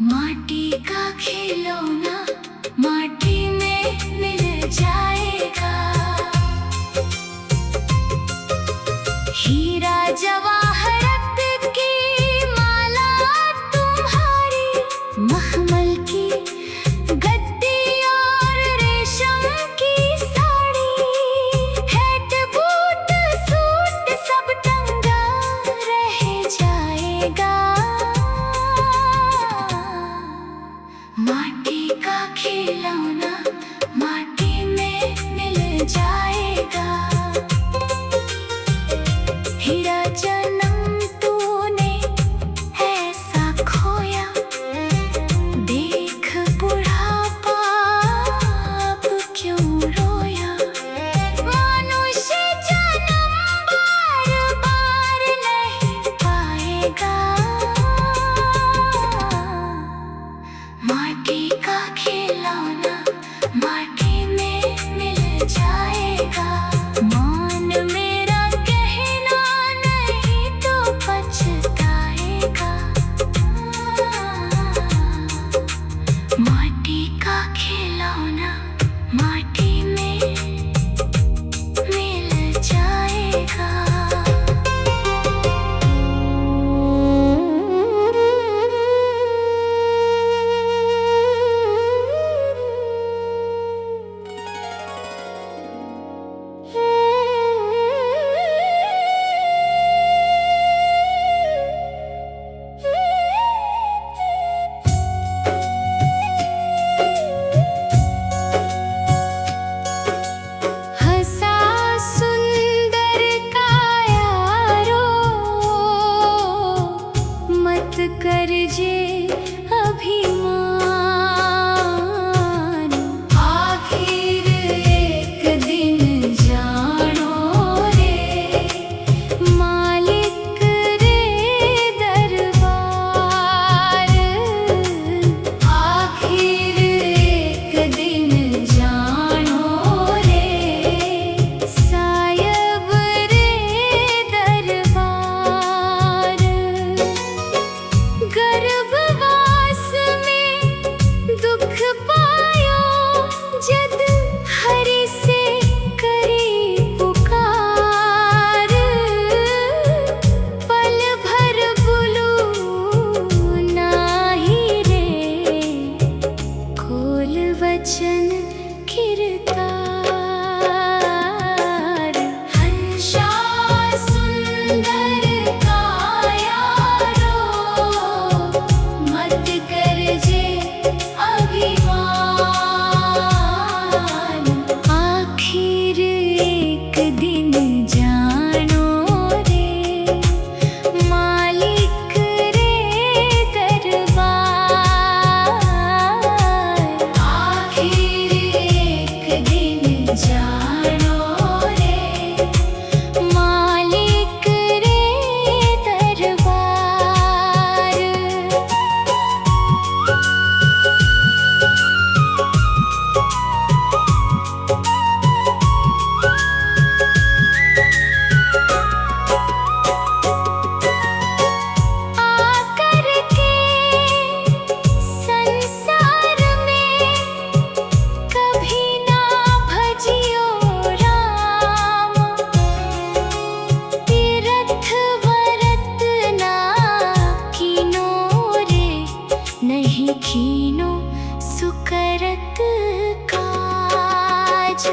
माटी का खिलौना माटी में मिल जाएगा। हीरा जवाहरत की माला तुम्हारी, मखमल की गद्दी और रेशम की साड़ी, हैट बूट सूट सब टंगा रह जाएगा। माटी का खिलौना माटी में मिल जाएगा। हीरा जन्म तूने ऐसा खोया, देख बुढ़ापा अब क्यों रोया। मनुष्य जन्म बार बार नहीं पाएगा। माटी का खिलौना माटी में मिल जाएगा। मान मेरा कहना नहीं तो पछताएगा। माटी का खिलौना माटी में मिल जाएगा। हंसा सुंदर कायारो, मत कर जे अभिमान। आखिर एक दिन जानो रे मालिक रे दरबार। आखिर एक दिन जानो रे सायब रे दरबार। गर्भवास में दुख पायो जद हरि से करी पुकार। पल भर बुलू नाही रे खोल वचन कीर्तार। हंसा सुंदर कायारो, मत कर जे अभिमान। आखिर एक दिन जानो रे मालिक रे दरबार। आखिर एक दिन जानो रे मालिक रे दरबार। आकर के संसार में कभी ना भजियो राम। तीरथ व्रत ना कीनो रे नहीं कीनो सुकरत काज।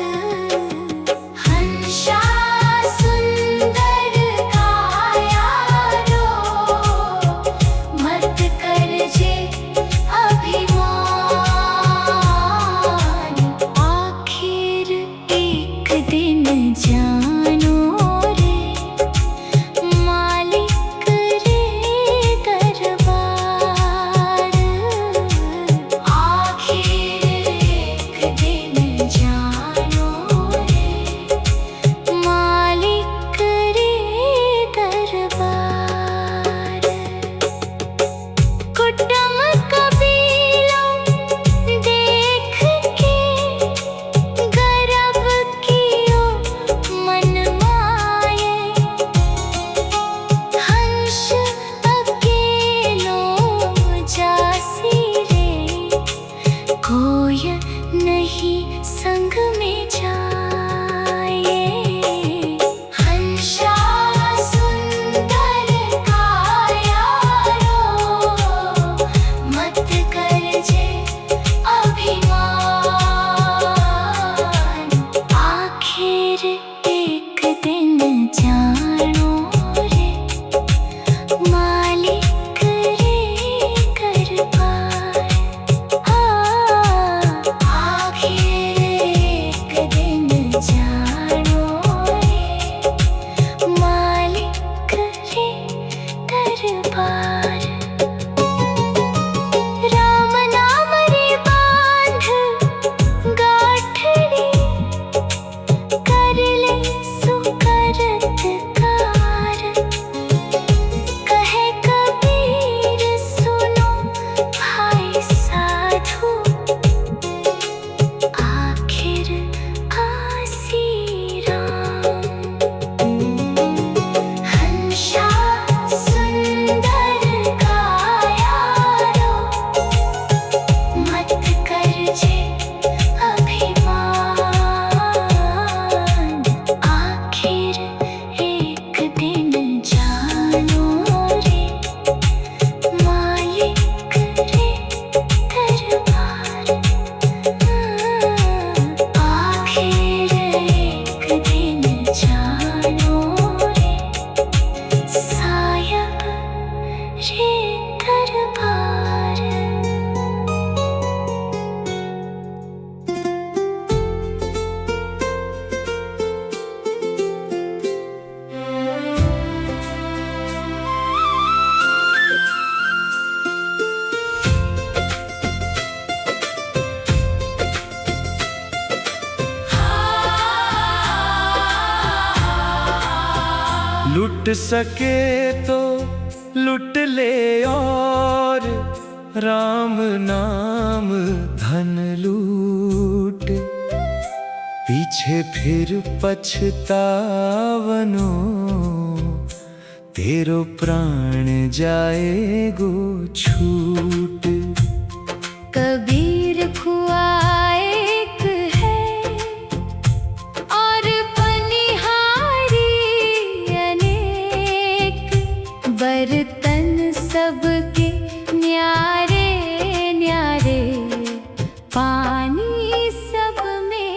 हंसा सुंदर कायारो, मत कर जे अभिमान। आखिर एक दिन जानो रे मालिक रे दरबार। आखिर एक दिन जानो लुट सके तो लुट ले और राम नाम धन लूट। पीछे फिर पछतावनो तेरो प्राण जाएगो छूट। कबीर खुआ एक है और पनिहारी अनेक, बर्तन सबके न्यारे न्यारे, पानी सब में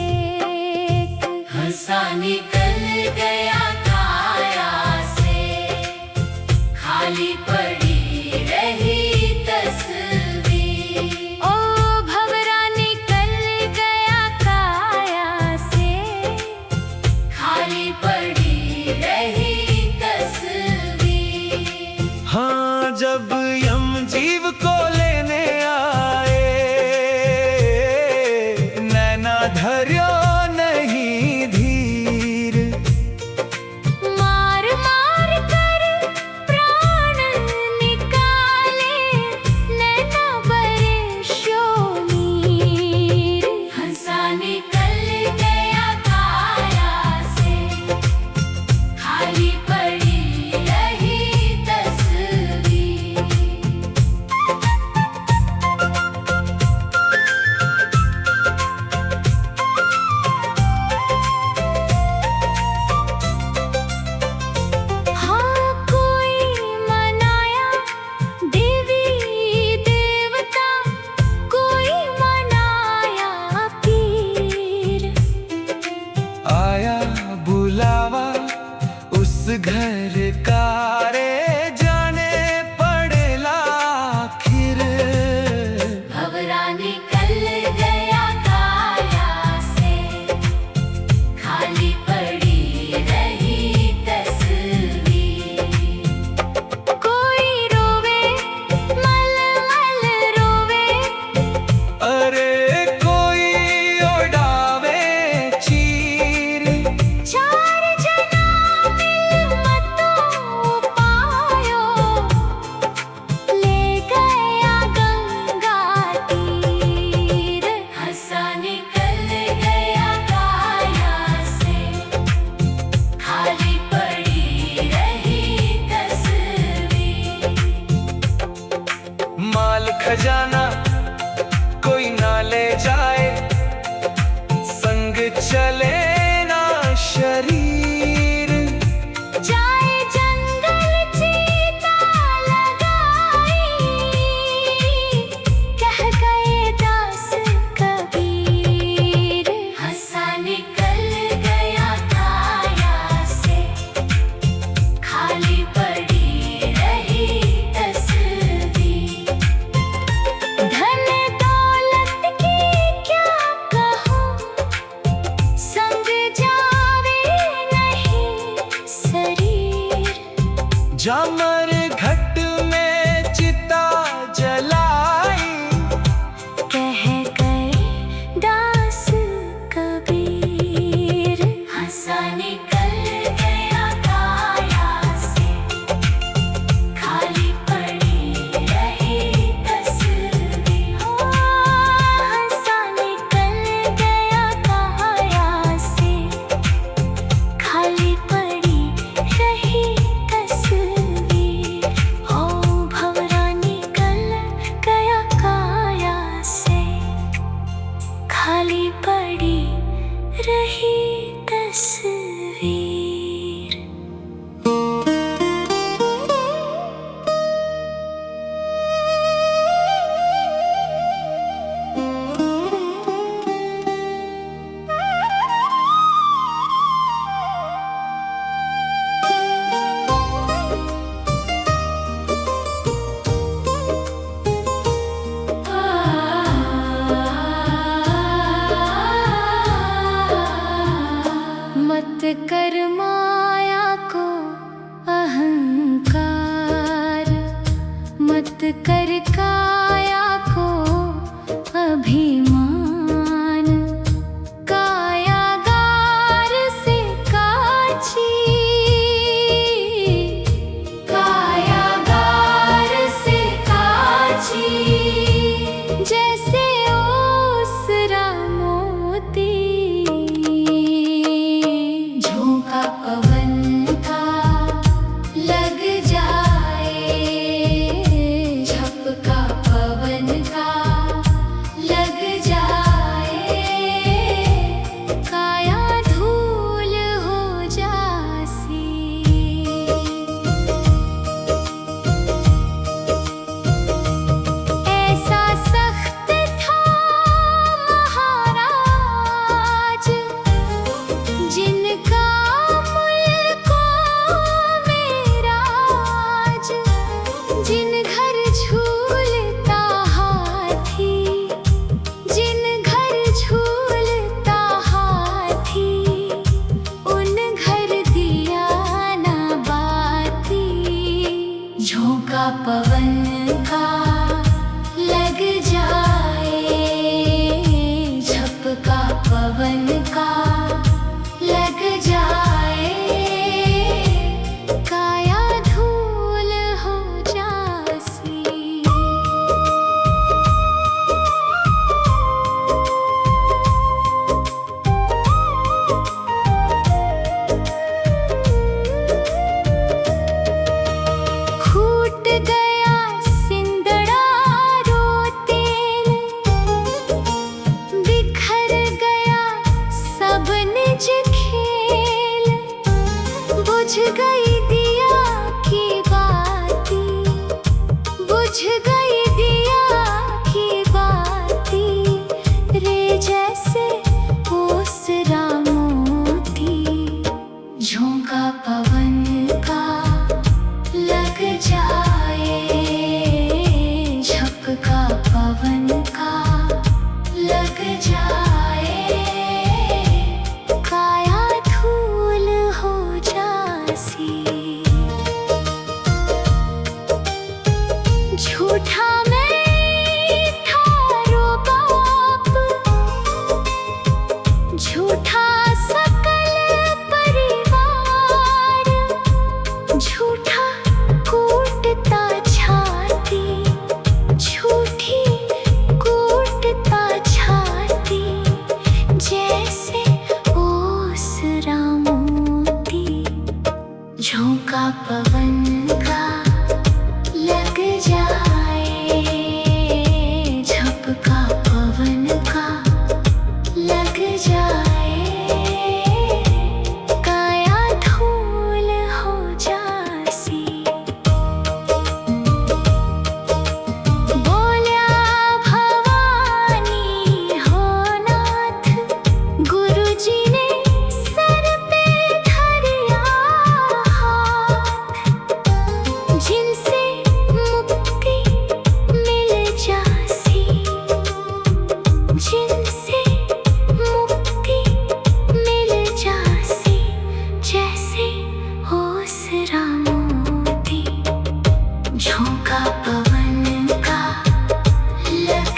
एक। हंसा निकल गया काया से, खाली पड़ी रही तस्वीर। ओ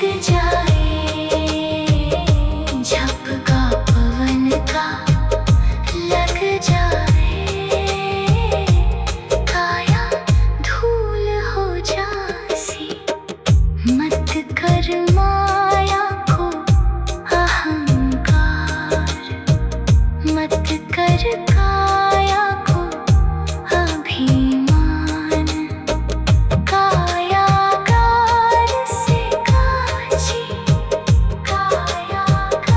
लग जाए, झपका पवन का लग जाए, काया धूल हो जासी। मत कर माया को अहंकार, मत कर काया को अभिमान। कायागार से कांची, कायागार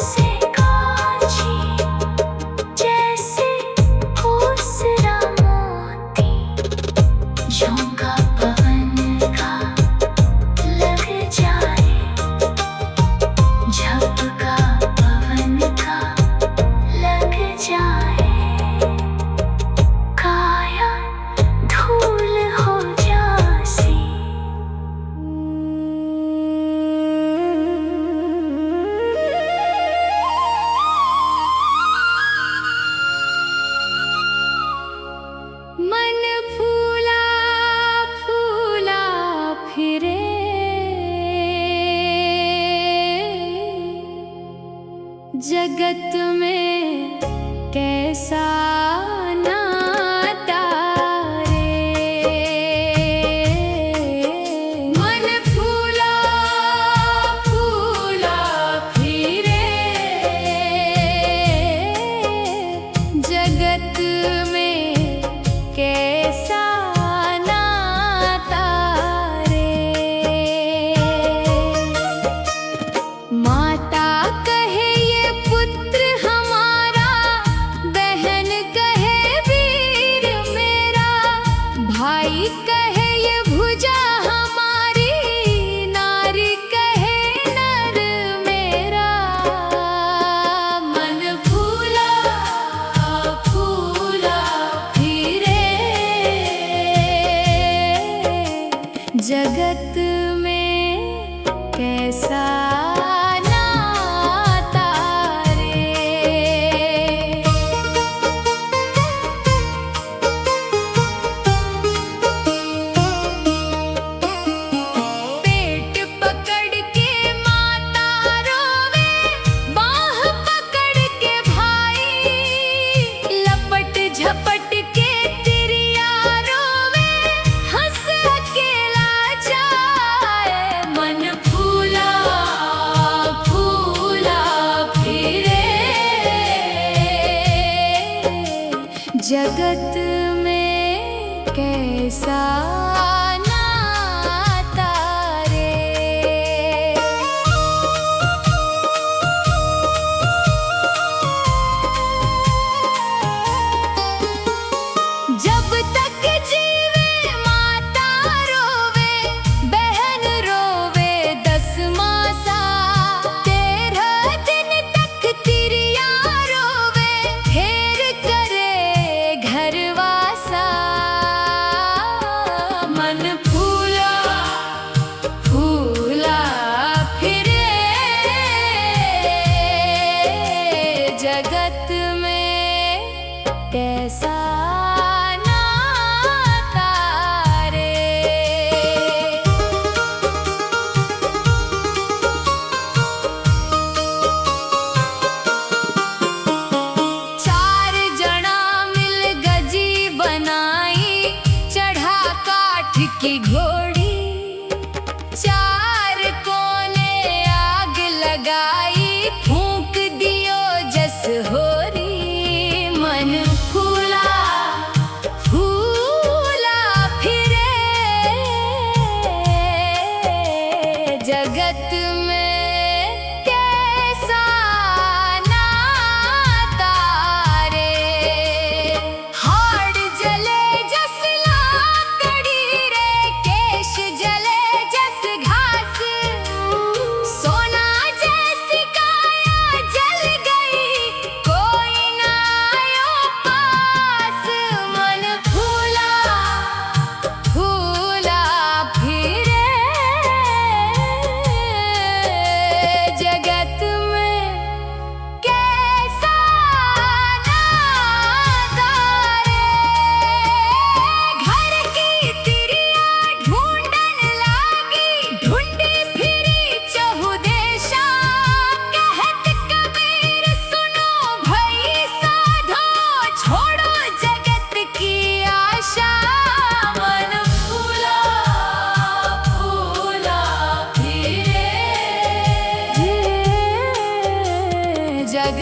से कांची, जैसे ओसरा मोती, झोंका पवन का लग जाए, झपका पवन का लग जाए, काया धूल हो जासी। मन फूला फूला फिरे, जगत में कैसा नाता रे। मन फूला फूला फिरे, जगत में कैसा नाता रे। माता कहे ये पुत्र हमारा, बहन कहे वीर मेरा, भाई कहे ये भुजा हमारी, नारी कहे नर मेरा। मन फूला फूला फिरे, जगत में कैसा नाता रे। पेट पकड़ के माता रोवे, बाह पकड़ के भाई, लपट झपट के तिरिया रोवे, हंस अकेला जाए। मन फूला फूला फिरे, जगत में कैसा नाता रे। जब तक जीवे माता रोवे, बहन रोवे 10 मासा, 13 दिन तक तिरिया रोवे, फेर करे घरवासा। मन फूला फूला फिरे, जगत में कैसा नाता रे। चार जना मिल गजी बनाई, चढ़ा काठ की घोड़ी, चार कोने आग लगाई, फूंक दियो जस होरी। मन फूला फूला फिरे, जगत में कैसा नाता रे। हाड़ जले जस लाकड़ी रे, केश जले जस घास, सोना जैसी काया जल गई, कोई ना आयो पास। मन फूला फूला फिरे,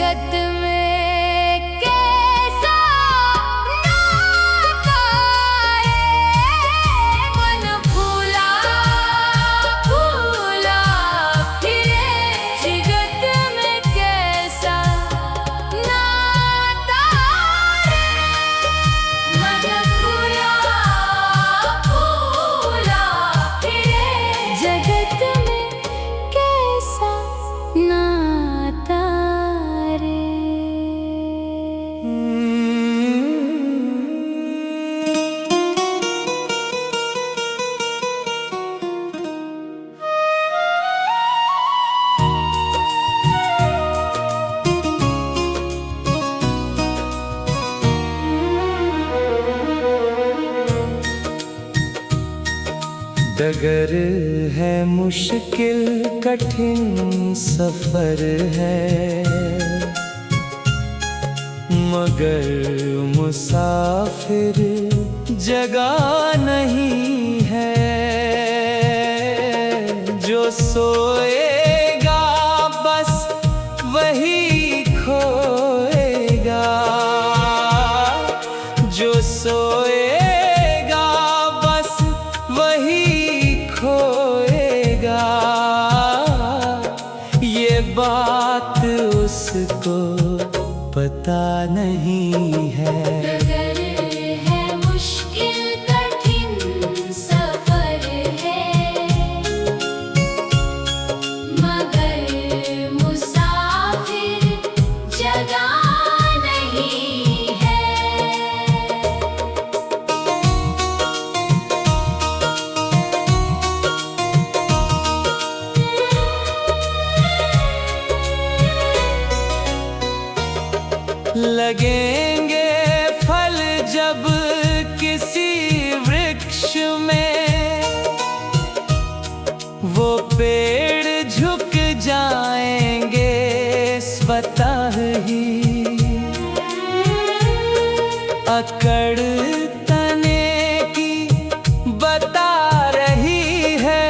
जगत में कैसा नाता रे, मन भूला भूला फिरे, जगत में कैसा नाता रे, मन भूला भूला फिरे, जगत में कैसा नाता रे। डगर है मुश्किल कठिन सफर है, मगर मुसाफिर जगह नहीं है। जो सोएगा बस वही खोएगा, जो सोएगा बस वही खोएगा। ये बात उसको पता नहीं है। डगर है मुश्किल कठिन सफर है, मगर मुसाफिर जगह नहीं है। लगेंगे फल जब किसी वृक्ष में, वो पेड़ झुक जाएंगे स्वतः ही। अकड़ तने की बता रही है,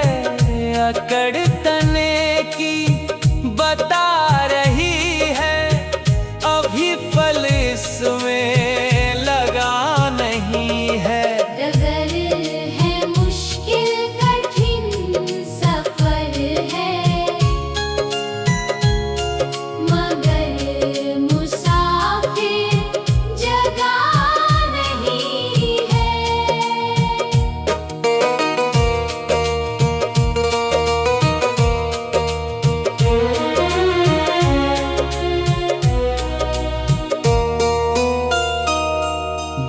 अकड़ तने की बता रही है। अभी फल इसमें लगा नहीं है। डगर है मुश्किल कठिन सफर है, मगर मुसाफिर जगह नहीं है।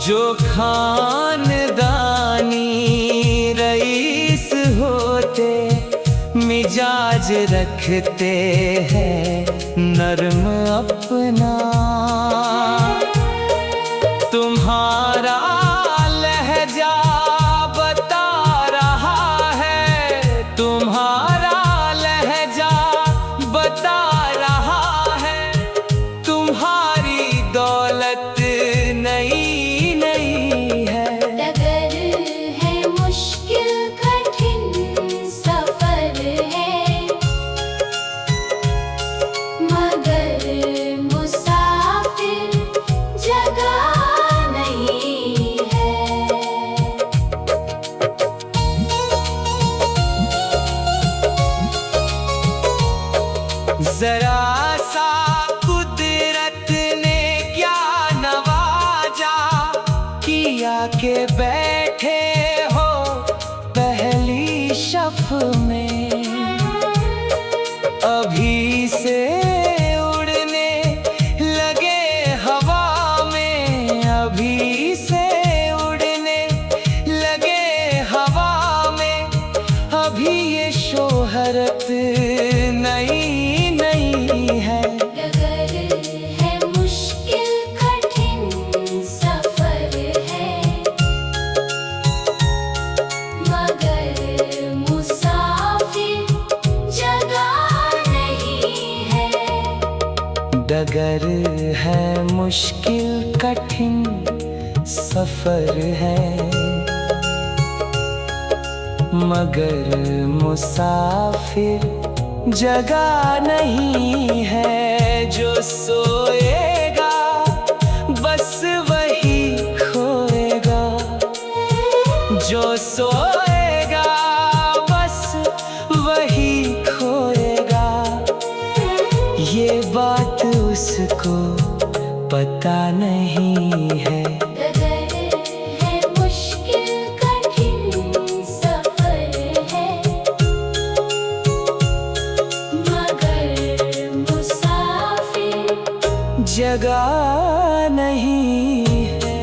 जो खानदानी रईस होते, मिजाज रखते हैं नर्म अपना। तुम्हारा लहजा बता रहा है, तुम्हारा लहजा बता रहा है। तुम्हारी दौलत नई नई है। डगर है मुश्किल कठिन सफर है, मगर मुसाफिर जगह नहीं है। जरा सा कुदरत ने क्या नवाजा, किया के बैठे हो पहली शफ में। अभी से उड़ने लगे हवा में, अभी से उड़ने लगे हवा में। अभी ये शोहरत नई नई है। डगर है मुश्किल कठिन सफर है, मगर मुसाफिर जगह नहीं है। डगर है मुश्किल कठिन सफर है, मगर मुसाफिर जगह नहीं है। जो सो पता नहीं है। डगर है मुश्किल कठिन सफर है, मगर मुसाफिर जगह नहीं है।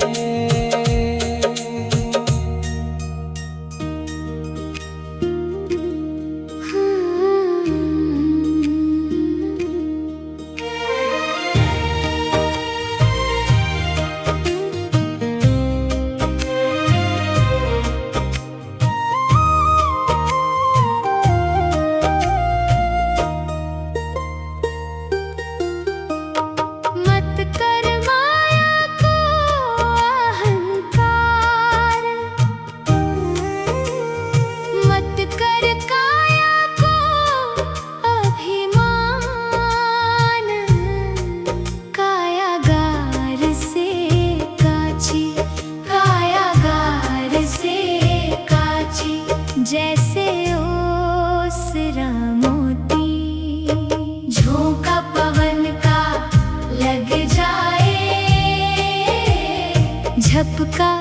मत कर माया को अहंकार, मत कर काया को अभिमान। कायागार से काची, कायागार से काची, जैसे ओसरा मोती। झोंका पवन का लग जाए, झपका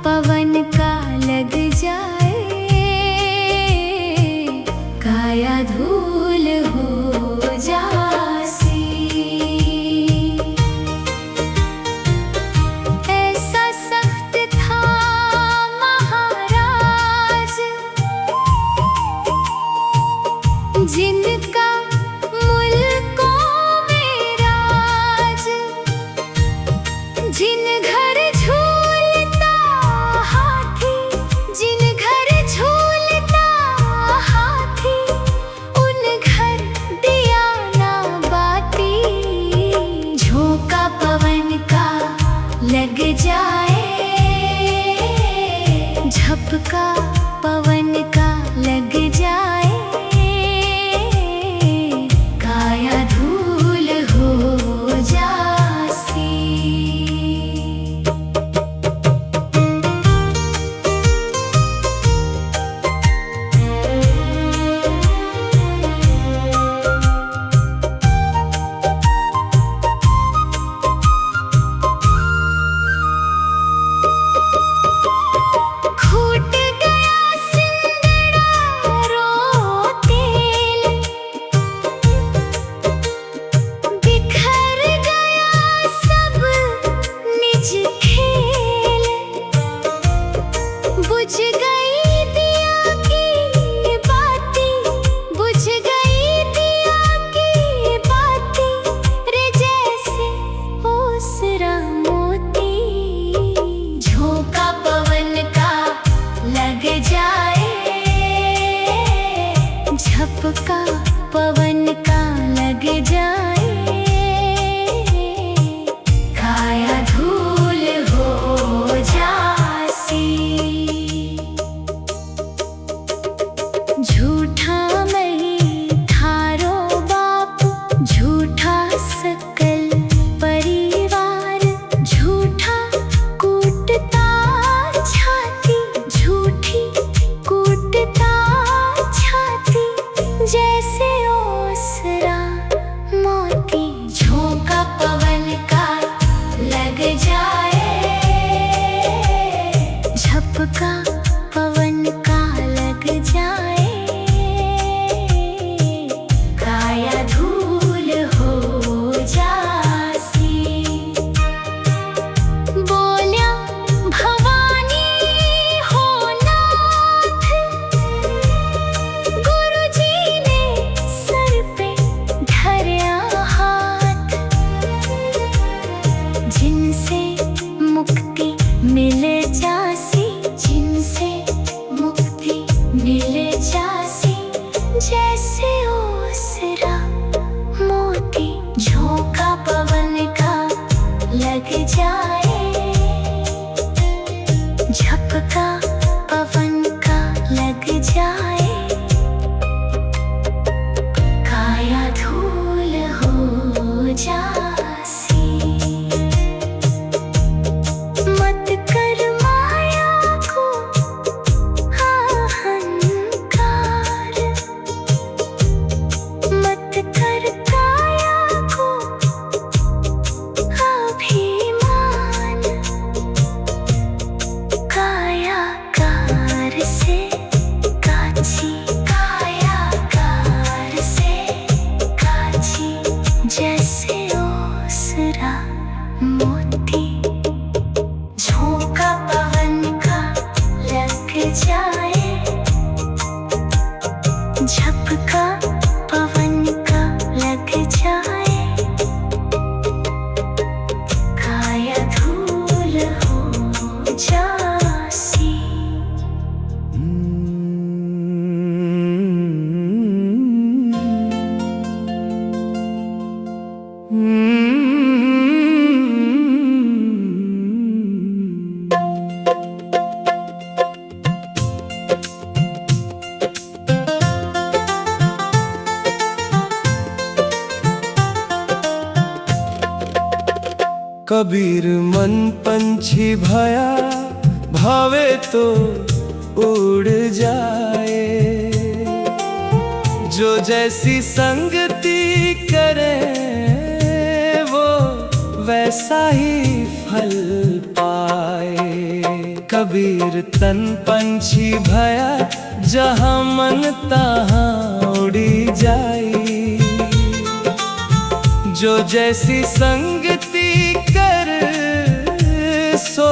पवन का लग जाए, काया धूल हो जासी। ऐसा सख्त था महाराज, जिनका मुल्कों में राज। जिन घर झूलता हाथी, जिन घर झूलता हाथी, उन घर दिया ना बाती। झोंका पवन का लग जाए, झपका पवन का लग जाए, काया धूल हो जासी। खूट गया सिंदड़ा रो तेल, बिखर गया सब निज खेल। बुझ गई दिया की बाती, बुझ गई दिया की बाती, रे जैसे ओसरा मोती। झोंका पवन का लग जाए, झपका पवन का लग जाए, काया धूल हो जासी। झूठा मैं थारो बाप, झूठा सकल परिवार। झूठा कूटता छाती, झूठी कूटता छाती, जैसे ओसरा मोती। झोंका पवन का लग जाए, झपका पवन का लग जाए, काया धूल हो जासी। बोल्या भवानी हो नाथ, गुरुजी ने सर पे धरया हाथ। जिनसे मुक्ति मिल जासी, जिनसे मुक्ति मिल जासी, जैसे ओसरा मोती। झोंका पवन का लग जाए, झपका पवन का लग जाए, काया धूल हो जासी। मत कर माया को अहंकार, मत कर काया को अभिमान। कबीर मन पंछी भया, भावे तो उड़ जाए। जो जैसी संगति करे वो वैसा ही फल पाए। कबीर तन पंछी भया, जहाँ मन तहाँ उड़ी जाए। जो जैसी संगति कर सो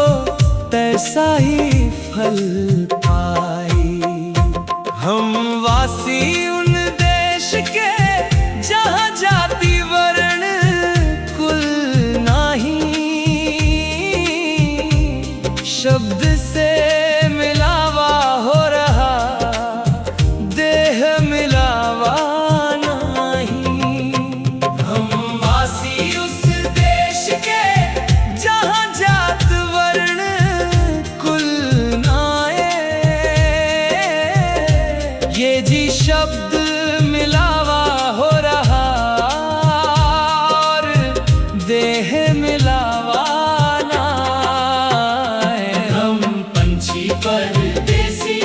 तैसा ही फल पाई। हम वासी उन देश के जहाँ जाति वर्ण कुल नाही। शब्द से मिलावा हो रहा, देह मिलावा नहीं। हम वासी उस देश के जहाँ जात वर्ण कुल नाए। ये जी शब्द मिलावा हो रहा और देह मिलावा नाए। हम पंछी परदेसी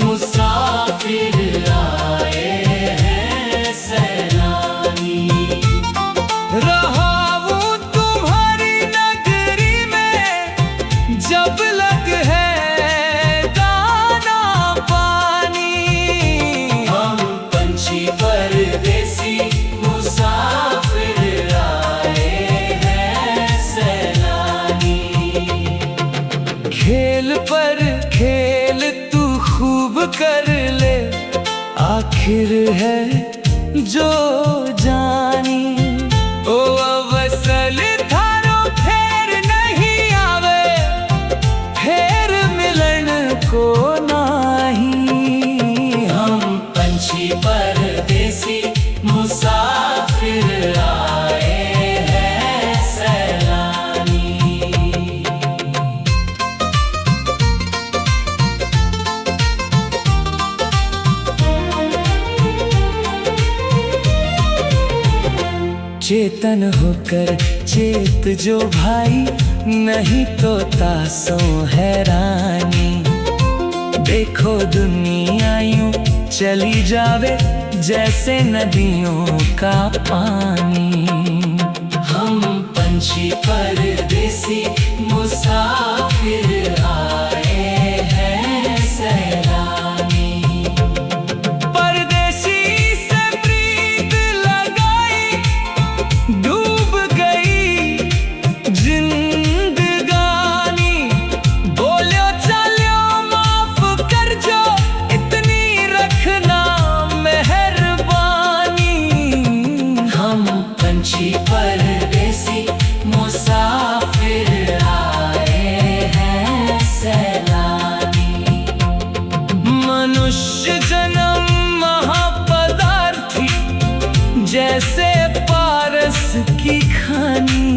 मुसाफिर आए हैं सैलानी। रहा हूँ तुम्हारी नगरी में जब लग है दाना पानी। हम पंछी परदेसी मुसाफिर आए हैं सैलानी। खेल पर खेल तू खूब कर ले, आखिर है जो जानी। ओ अवसल थारो फेर नहीं आवे, फेर मिलन को नाही। हम पंछी परदेसी मुसाफिर आए हैं सैलानी। चेतन होकर चेत जो भाई, नहीं तो तासों हैरानी। देखो दुनिया यूं चली जावे, जैसे नदियों का पानी। हम पंछी परदेसी मुसाफिर आए हैं सैलानी। परदेसी से प्रीत लगाई, डूब गई जिंदगानी। बोलो चलो माफ कर जो, इतनी रखना मेहरबानी। हम पंछी परदेसी मुसाफिर आए हैं सैलानी। मनुष्य जन्म महापदार्थी, जैसे पारस की खानी।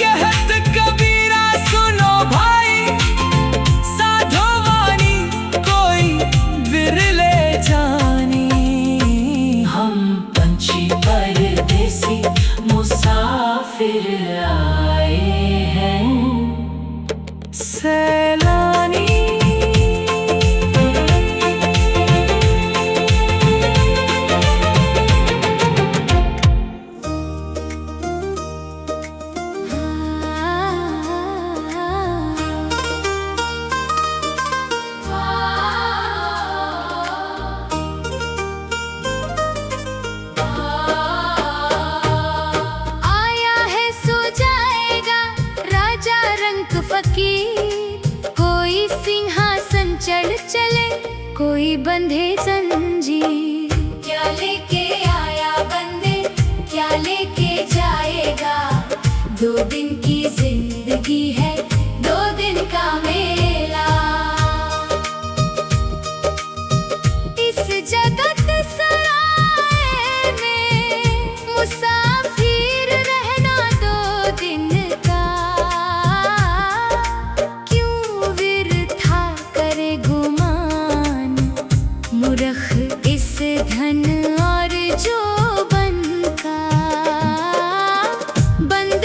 कहत कबीरा सुनो भाई, साधो वाणी कोई बिरले जानी। हम पंछी परदेसी मुसाफिर आए हैं सैलानी। आया है सो जाएगा राजा रंक फकीर। कोई सिंहासन चढ़ चले, कोई बंधे जंजीर। क्या लेके आया बंदे, क्या लेके जाएगा। 2 दिन की जिंदगी है, 2 दिन का मेला। इस जगत सराय में मुसाफिर रहना 2 दिन का। क्यों व्यर्था करे गुमान, मूर्ख इस धन और जो बन का। बंद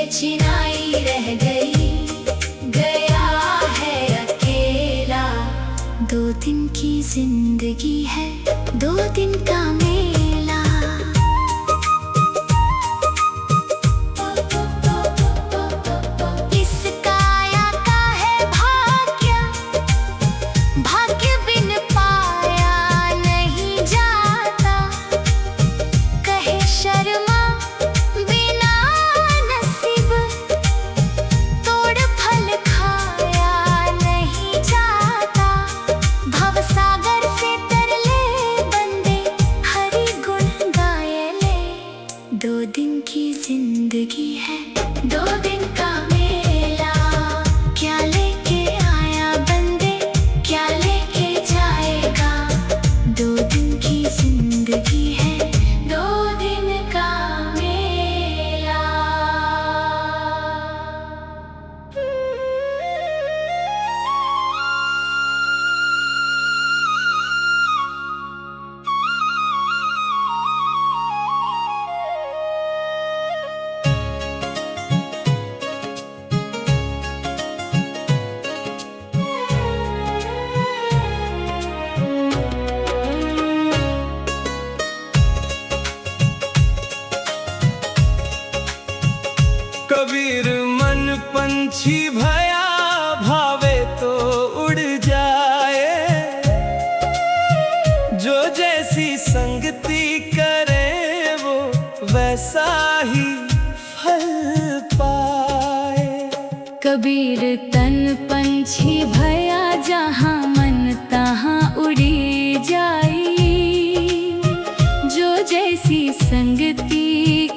बेचैनाई रह गई, गया है अकेला। 2 दिन की जिंदगी है, 2 दिन का मेला। इस काया का है भाग्य, भाग्य बिन पाया नहीं जाता। कहे शर्मा बिना नसीब, तोड़ फल खाया नहीं जाता। भवसागर से तरले बंदे, हरि गुण गाए ले। 2 दिन की जिंदगी है, 2 दिन का मेला। क्या लेके आया बंदे, क्या लेके जाएगा। 2 दिन की जिंदगी है, 2 दिन का मेला। कबीर मन पंछी भया, भावे तो उड़ जाए। जो जैसी संगति करे, वो वैसा ही फल पाए। कबीर तन पंछी भया, जहाँ मन तहाँ उड़ी जाई। जो जैसी संगति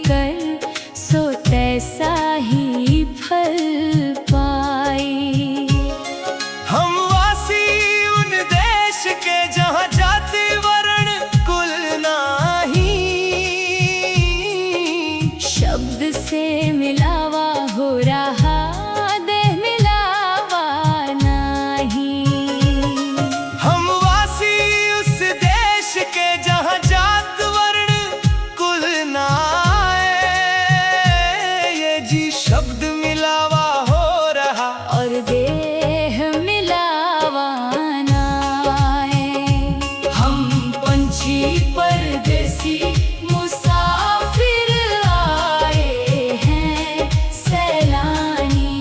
कर, सो तैसा ही फल पाई। हम वासी उन देश के, जहाँ जाति वर्ण कुल नाही। शब्द से मिलावा हो रहा, देह मिलावा नहीं। हम वासी उस देश के, जहाँ जात वर्ण कुल नाए। ये जी शब्द मिलावा हो रहा, और देह मिलावा नाए। हम पंछी परदेसी मुसाफिर आए हैं, सैलानी।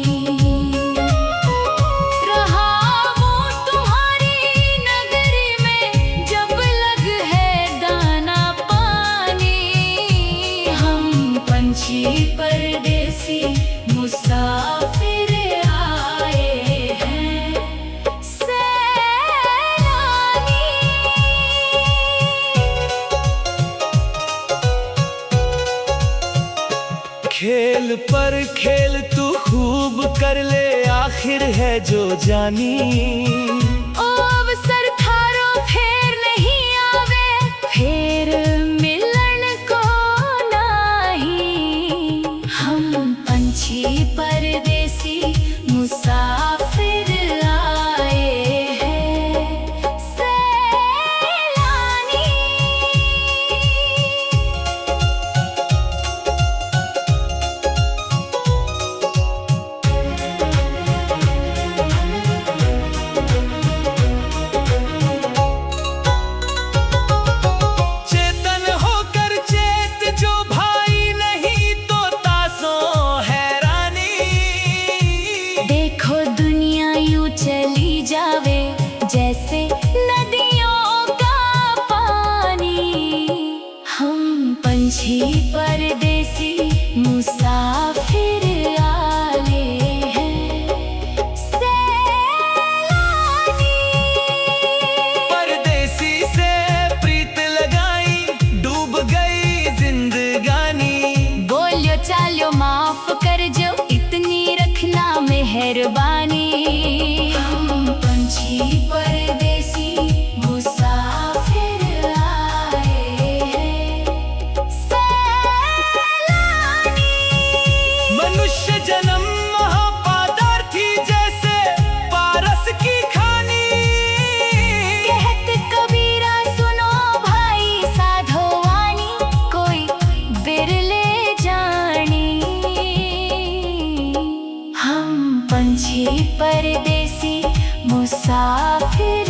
रहा वो तुम्हारी नगरी में, जब लग है दाना पानी। हम पंछी परदेसी मुसाफिर आए हैं, सैलानी। खेल पर खेल तू खूब कर ले, आखिर है जो जानी। ओ अवसर थारो फेर नहीं आवे, फेर मिलन को नाही। हम पंछी परदेसी मुसाफिर आए हैं, सैलानी। चेतन होकर चेत जो भाई, नहीं तो तासों पंछी परदेसी मुसाफिर